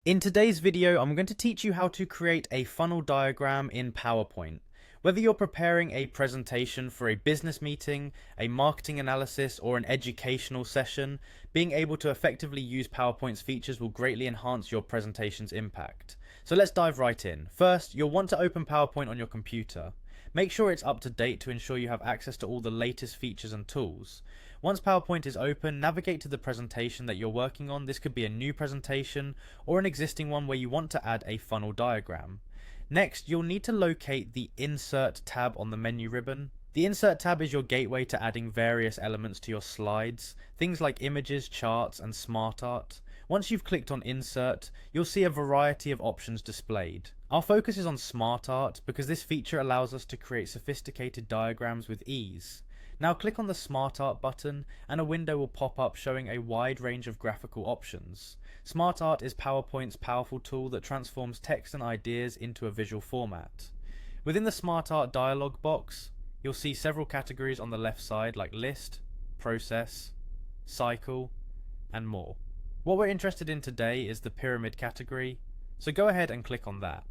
In today's video, I'm going to teach you how to create a funnel diagram in PowerPoint. Whether you're preparing a presentation for a business meeting, a marketing analysis, or an educational session, being able to effectively use PowerPoint's features will greatly enhance your presentation's impact. So let's dive right in. First, you'll want to open PowerPoint on your computer. Make sure it's up to date to ensure you have access to all the latest features and tools. Once PowerPoint is open, navigate to the presentation that you're working on. This could be a new presentation or an existing one where you want to add a funnel diagram. Next, you'll need to locate the Insert tab on the menu ribbon. The Insert tab is your gateway to adding various elements to your slides, things like images, charts, and smart art. Once you've clicked on Insert, you'll see a variety of options displayed. Our focus is on smart art because this feature allows us to create sophisticated diagrams with ease. Now click on the Smart Art button and a window will pop up showing a wide range of graphical options. Smart Art is PowerPoint's powerful tool that transforms text and ideas into a visual format. Within the Smart Art dialog box, you'll see several categories on the left side like List, Process, Cycle, and more. What we're interested in today is the Pyramid category, so go ahead and click on that.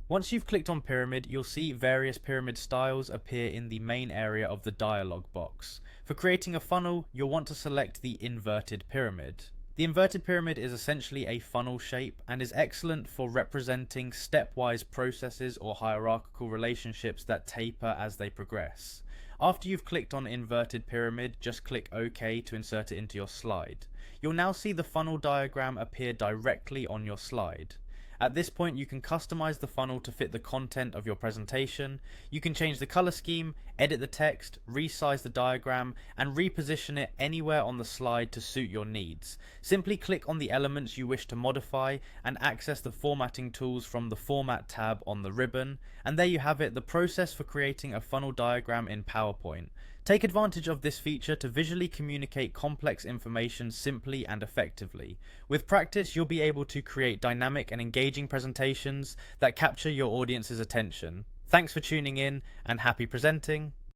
Once you've clicked on Pyramid, you'll see various pyramid styles appear in the main area of the dialog box. For creating a funnel, you'll want to select the Inverted Pyramid. The inverted pyramid is essentially a funnel shape and is excellent for representing stepwise processes or hierarchical relationships that taper as they progress. After you've clicked on Inverted Pyramid, just click OK to insert it into your slide. You'll now see the funnel diagram appear directly on your slide. At this point, you can customize the funnel to fit the content of your presentation. You can change the color scheme, edit the text, resize the diagram, and reposition it anywhere on the slide to suit your needs. Simply click on the elements you wish to modify and access the formatting tools from the Format tab on the ribbon. And there you have it, the process for creating a funnel diagram in PowerPoint. Take advantage of this feature to visually communicate complex information simply and effectively. With practice, you'll be able to create dynamic and engaging presentations that capture your audience's attention. Thanks for tuning in and happy presenting.